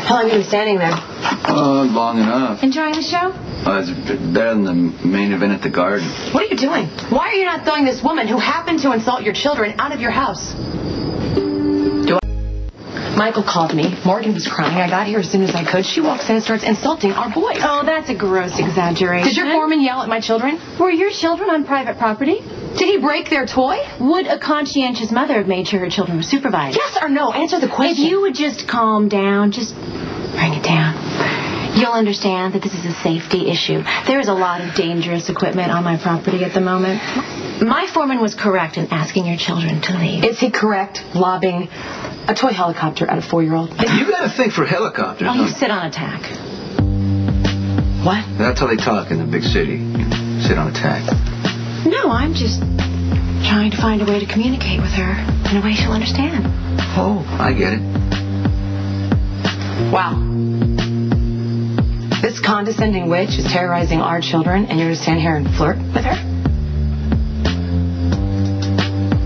How long have you been standing there? Long enough. Enjoying the show? It's better than the main event at the Garden. What are you doing? Why are you not throwing this woman who happened to insult your children out of your house? Michael called me. Morgan was crying. I got here as soon as I could. She walks in and starts insulting our boys. Oh, that's a gross exaggeration. Did your foreman yell at my children? Were your children on private property? Did he break their toy? Would a conscientious mother have made sure her children were supervised? Yes or no? Answer the question. If you would just calm down, just bring it down. You'll understand that this is a safety issue. There is a lot of dangerous equipment on my property at the moment. My foreman was correct in asking your children to leave. Is he correct lobbing a toy helicopter at a 4-year-old? You got to think for helicopters. Oh, you sit on attack. What? That's how they talk in the big city. Sit on attack. No, I'm just trying to find a way to communicate with her in a way she'll understand. Oh, I get it. Wow. This condescending witch is terrorizing our children, and you're to stand here and flirt with her?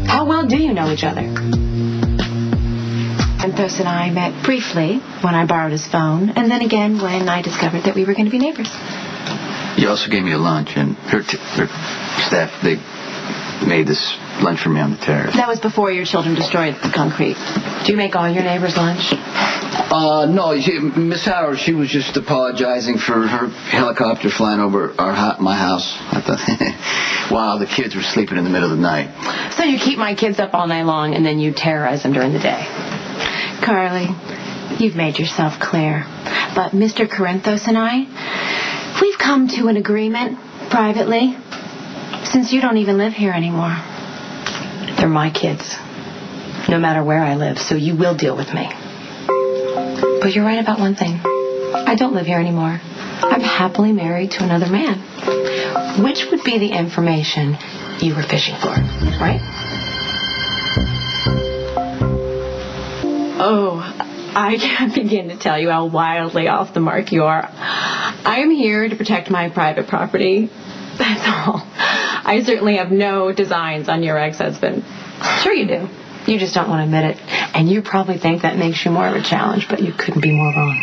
How well do you know each other? Anthos and I met briefly when I borrowed his phone, and then again when I discovered that we were going to be neighbors. You also gave me a lunch, and her staff, they made this lunch for me on the terrace. That was before your children destroyed the concrete. Do you make all your neighbors lunch? No, Miss Howard, she was just apologizing for her helicopter flying over my house. I thought, wow, the kids were sleeping in the middle of the night. So you keep my kids up all night long, and then you terrorize them during the day. Carly, you've made yourself clear. But Mr. Corinthos and I, we've come to an agreement privately, since you don't even live here anymore. They're my kids, no matter where I live, so you will deal with me. But you're right about one thing. I don't live here anymore. I'm happily married to another man. Which would be the information you were fishing for, right? Oh, I can't begin to tell you how wildly off the mark you are. I am here to protect my private property. That's all. I certainly have no designs on your ex-husband. Sure you do. You just don't want to admit it. And you probably think that makes you more of a challenge, but you couldn't be more wrong.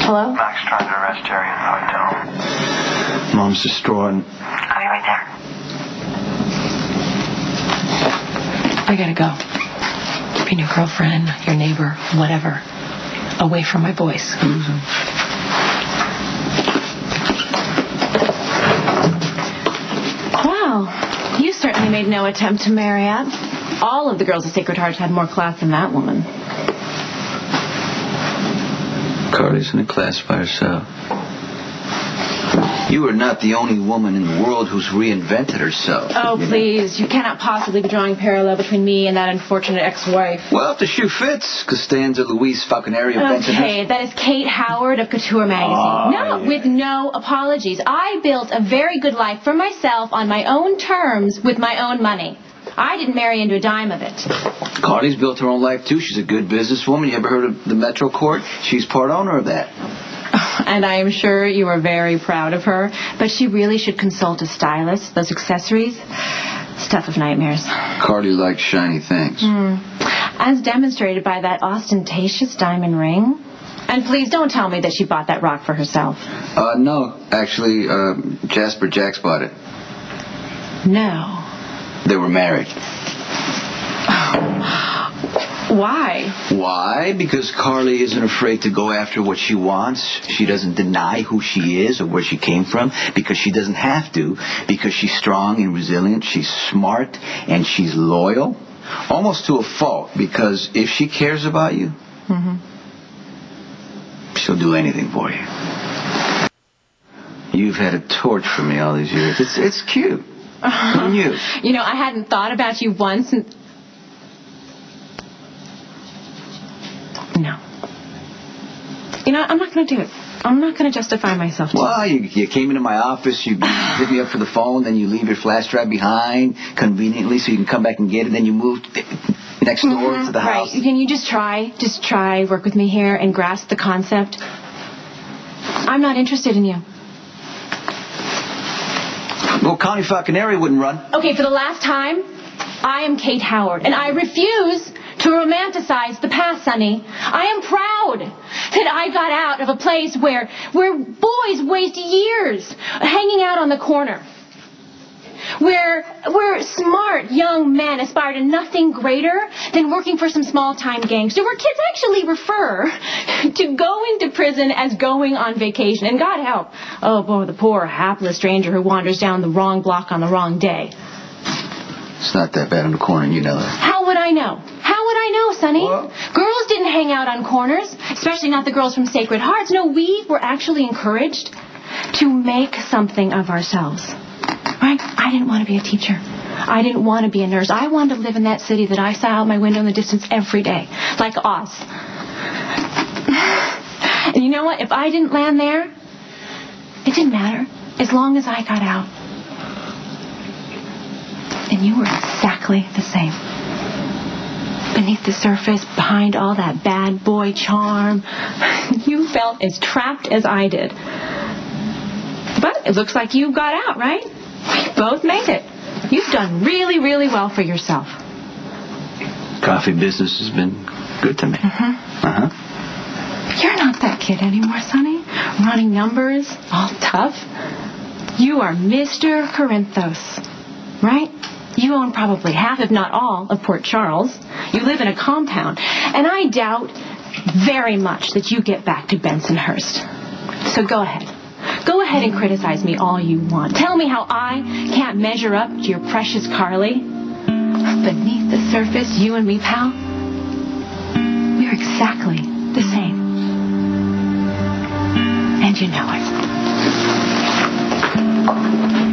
Hello? Mac's trying to arrest Terry in the hotel. Mom's distraught. I'll be right there. I gotta go. Keeping your girlfriend, your neighbor, whatever, away from my boys. Wow, you certainly made no attempt to marry up. All of the girls at Sacred Heart had more class than that woman. Carly's in a class by herself. You are not the only woman in the world who's reinvented herself. Oh, please. You cannot possibly be drawing parallel between me and that unfortunate ex-wife. Well, if the shoe fits, Costanza Louise Falconeri of Benton. Okay, that is Kate Howard of Couture Magazine. With no apologies. I built a very good life for myself on my own terms with my own money. I didn't marry into a dime of it. Carly's built her own life, too. She's a good businesswoman. You ever heard of the Metro Court? She's part owner of that. And I am sure you are very proud of her. But she really should consult a stylist. Those accessories, stuff of nightmares. Carly likes shiny things. As demonstrated by that ostentatious diamond ring. And please don't tell me that she bought that rock for herself. No. Actually, Jasper Jacks bought it. No. They were married. Why? Why? Because Carly isn't afraid to go after what she wants. She doesn't deny who she is or where she came from because she doesn't have to. Because she's strong and resilient. She's smart and she's loyal. Almost to a fault. Because if she cares about you, she'll do anything for you. You've had a torch for me all these years. It's cute. And you? You know, I hadn't thought about you once. No. You know, I'm not going to do it. I'm not going to justify myself. Well, you came into my office, you hit me up for the phone, then you leave your flash drive behind conveniently so you can come back and get it, then you move next door to the house. Right. Can you just try, work with me here and grasp the concept? I'm not interested in you. Well, Connie Falconeri wouldn't run. Okay, for the last time, I am Kate Howard, and I refuse to romanticize the past, Sonny. I am proud that I got out of a place where boys waste years hanging out on the corner. Where smart young men aspire to nothing greater than working for some small-time gangster, where kids actually refer to going to prison as going on vacation. And God help, oh boy, the poor, hapless stranger who wanders down the wrong block on the wrong day. It's not that bad in the corner, you know that. How would I know? How would I know, Sonny? Well, girls didn't hang out on corners, especially not the girls from Sacred Hearts. No, we were actually encouraged to make something of ourselves. Right? I didn't want to be a teacher. I didn't want to be a nurse. I wanted to live in that city that I saw out my window in the distance every day, like Oz. And you know what? If I didn't land there, it didn't matter, as long as I got out. And you were exactly the same. Beneath the surface, behind all that bad boy charm, you felt as trapped as I did. But it looks like you got out, right? We both made it. You've done really, really well for yourself. Coffee business has been good to me. You're not that kid anymore, Sonny. Running numbers, all tough. You are Mr. Corinthos, right? You own probably half, if not all, of Port Charles. You live in a compound. And I doubt very much that you get back to Bensonhurst. So go ahead. Go ahead and criticize me all you want. Tell me how I can't measure up to your precious Carly. Beneath the surface, you and me, pal, we're exactly the same. And you know it.